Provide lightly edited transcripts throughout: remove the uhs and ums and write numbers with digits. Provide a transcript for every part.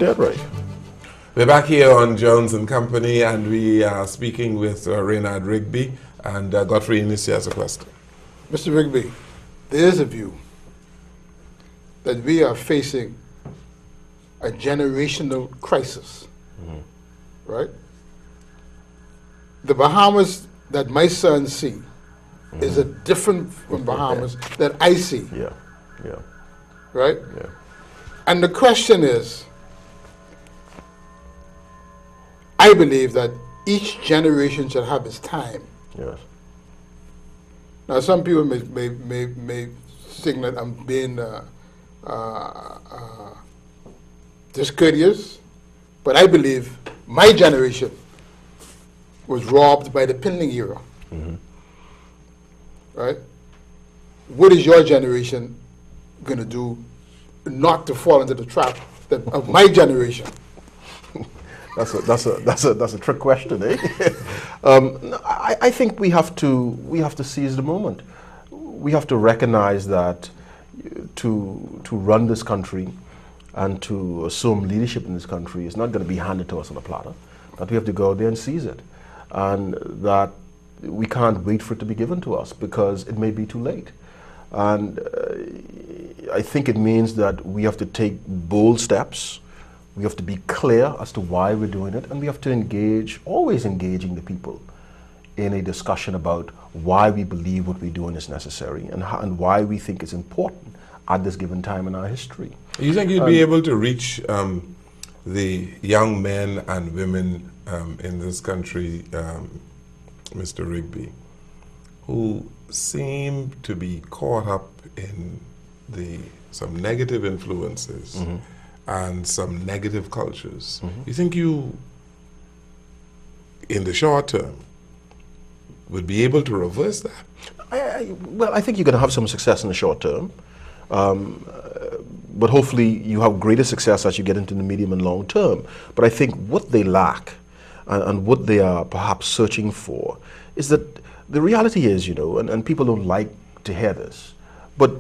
dead right. We're back here on Jones and Company, and we are speaking with Raynard Rigby, and Godfrey Innes has a question. Mr. Rigby, there is a view that we are facing a generational crisis, right? The Bahamas that my sons see is a different from Bahamas that I see. Yeah, yeah. Right? Yeah. And the question is, I believe that each generation should have its time. Yes. Now, some people may think that I'm being discourteous, but I believe my generation was robbed by the Pinling era. Right? What is your generation going to do not to fall into the trap of my generation? That's a trick question, eh? I think we have to seize the moment. We have to recognize that to run this country and to assume leadership in this country is not going to be handed to us on a platter. That we have to go out there and seize it, and that we can't wait for it to be given to us because it may be too late. And I think it means that we have to take bold steps. We have to be clear as to why we're doing it, and we have to engage, always engaging the people in a discussion about why we believe what we're doing is necessary and why we think it's important at this given time in our history. You think you'd be able to reach the young men and women in this country, Mr. Rigby, who seem to be caught up in some negative influences and some negative cultures? You think you, in the short term, would be able to reverse that? Well, I think you're going to have some success in the short term, but hopefully you have greater success as you get into the medium and long term. But I think what they lack and what they are perhaps searching for is that the reality is, and people don't like to hear this, but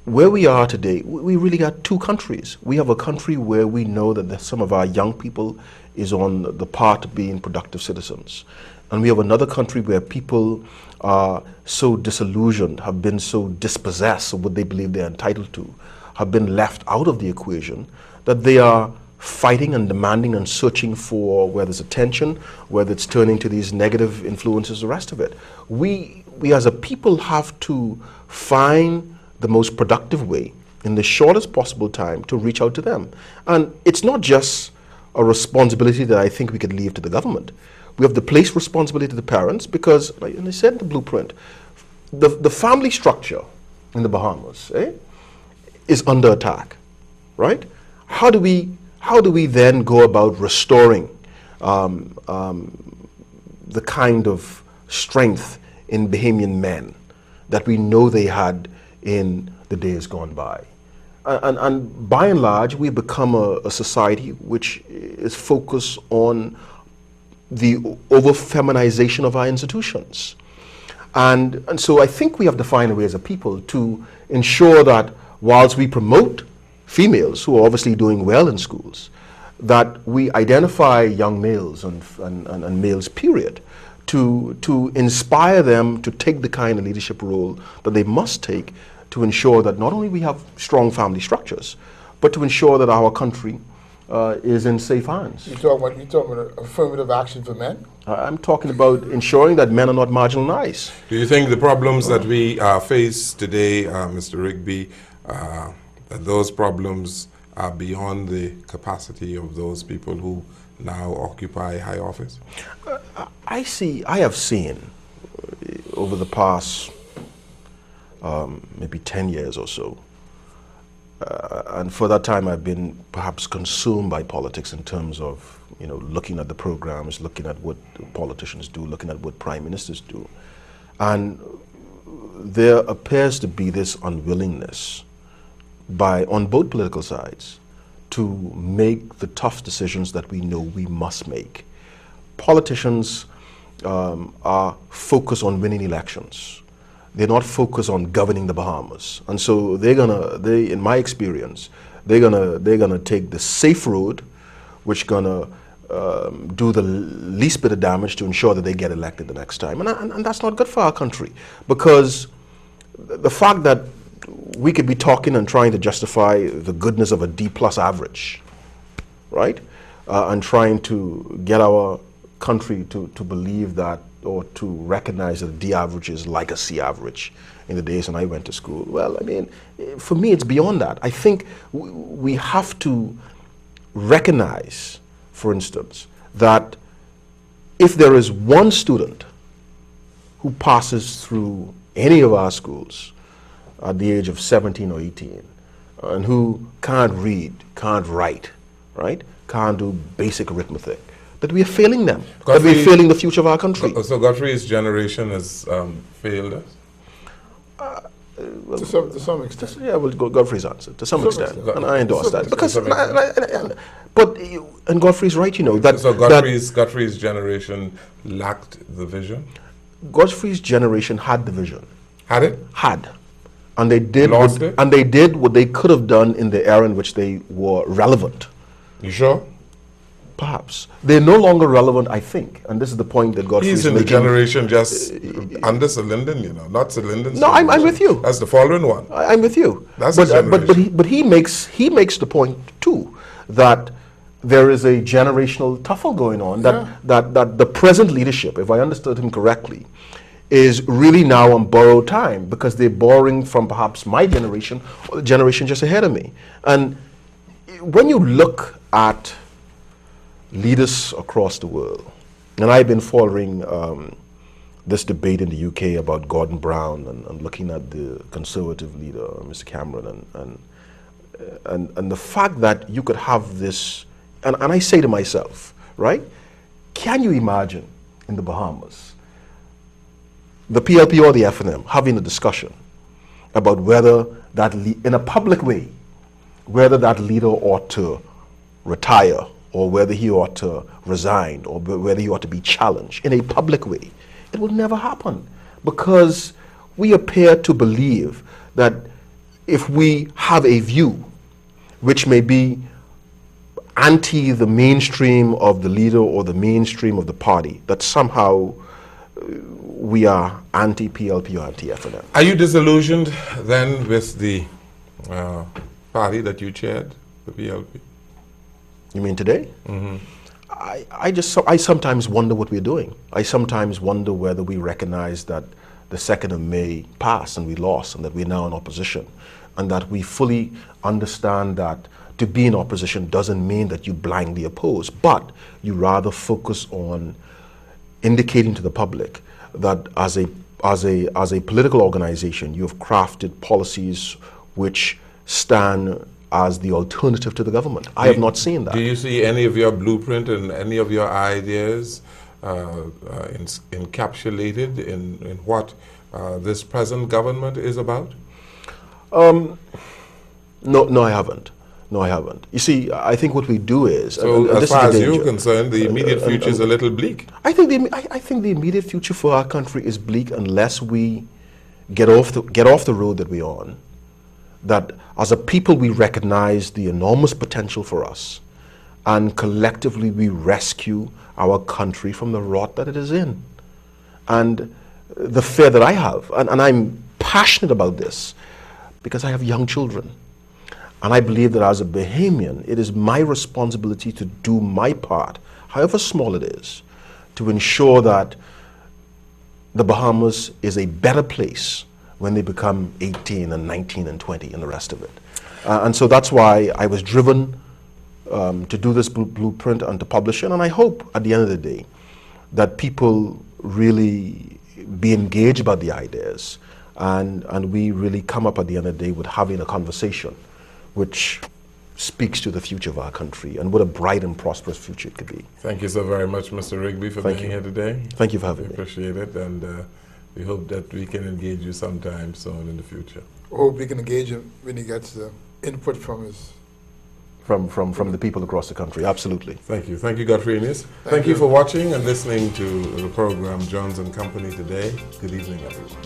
where we are today, we really got two countries. We have a country where we know that some of our young people is on the path to being productive citizens. And we have another country where people are so disillusioned, have been so dispossessed of what they believe they're entitled to, have been left out of the equation, that they are fighting and demanding and searching for where there's attention, whether it's turning to these negative influences, the rest of it. We as a people have to find the most productive way in the shortest possible time to reach out to them. And it's not just a responsibility that I think we could leave to the government. We have to place responsibility to the parents because, like I said in the blueprint, the family structure in the Bahamas is under attack, right? How do we then go about restoring the kind of strength in Bahamian men that we know they had in the days gone by? And by and large, we've become a society which is focused on the over-feminization of our institutions. And so I think we have to find a way as a people to ensure that whilst we promote females who are obviously doing well in schools, that we identify young males and males, period, to inspire them to take the kind of leadership role that they must take to ensure that not only we have strong family structures, but to ensure that our country is in safe hands. You talking about affirmative action for men? I'm talking about ensuring that men are not marginalized. Do you think the problems that we face today, Mr. Rigby, that those problems are beyond the capacity of those people who now occupy high office? I have seen over the past maybe 10 years or so, and for that time I've been perhaps consumed by politics in terms of looking at the programs, looking at what politicians do, looking at what prime ministers do, and there appears to be this unwillingness on both political sides to make the tough decisions that we know we must make. Politicians are focused on winning elections. They're not focused on governing the Bahamas. And so in my experience, they're gonna take the safe road, which gonna do the least bit of damage to ensure that they get elected the next time, and that's not good for our country, because the fact that we could be talking and trying to justify the goodness of a D+ average, right, and trying to get our country to believe that, or to recognize that a D average is like a C average in the days when I went to school. Well, I mean, for me, it's beyond that. I think we have to recognize, for instance, that if there is one student who passes through any of our schools at the age of 17 or 18 and who can't read, can't write, right, can't do basic arithmetic, that we are failing them, that we are failing the future of our country. So Godfrey's generation has failed us? Well, to some extent. Yeah, well, Godfrey's answer, to some extent, and I endorse that. Because, and Godfrey's right, you know. So Godfrey's generation lacked the vision? Godfrey's generation had the vision. Had it? Had. And they did Lost it? And they did what they could have done in the era in which they were relevant. You sure? Perhaps. They're no longer relevant, I think. And this is the point that Godfrey's making. He's in the generation just under Sir Lyndon, you know, not Sir Lyndon's generation. I'm with you. That's the following one. I'm with you. That's his generation. But he makes the point, too, that there is a generational tuffle going on, that the present leadership, if I understood him correctly, is really now on borrowed time, because they're borrowing from perhaps my generation or the generation just ahead of me. And when you look at leaders across the world, and I've been following this debate in the UK about Gordon Brown and looking at the Conservative leader, Mr. Cameron, and the fact that you could have this, and I say to myself, right, can you imagine in the Bahamas the PLP or the FNM having a discussion about whether that, in a public way, whether that leader ought to retire, or whether he ought to resign, or whether he ought to be challenged in a public way? It will never happen, because we appear to believe that if we have a view which may be anti the mainstream of the leader or the mainstream of the party, that somehow we are anti-PLP or anti-FNM. Are you disillusioned then with the party that you chaired, the PLP? You mean today? Mm-hmm. I sometimes wonder what we're doing. I sometimes wonder whether we recognize that the 2nd of May passed and we lost, and that we're now in opposition, and that we fully understand that to be in opposition doesn't mean that you blindly oppose, but you rather focus on indicating to the public that as a political organization, you have crafted policies which stand as the alternative to the government. I have not seen that. Do you see any of your blueprint and any of your ideas encapsulated in what this present government is about? No, I haven't. No, I haven't. You see, I think what we do is... So as far as you're concerned, the immediate future is a little bleak. I think the immediate future for our country is bleak unless we get off the road that we're on. That as a people we recognize the enormous potential for us, and collectively we rescue our country from the rot that it is in. And the fear that I have, and I'm passionate about this because I have young children, and I believe that as a Bahamian, it is my responsibility to do my part, however small it is, to ensure that the Bahamas is a better place when they become 18 and 19 and 20 and the rest of it. And so that's why I was driven to do this blueprint and to publish it. And I hope at the end of the day that people really be engaged about the ideas, and we really come up at the end of the day with having a conversation which speaks to the future of our country and what a bright and prosperous future it could be. Thank you so very much, Mr. Rigby, for being here today. Thank you for having me. We appreciate it, and we hope that we can engage you sometime soon in the future. I hope we can engage him when he gets the input from his... From the people across the country, absolutely. Thank you. Thank you, Godfrey Innes. Thank you for watching and listening to the program Jones and Company today. Good evening, everyone.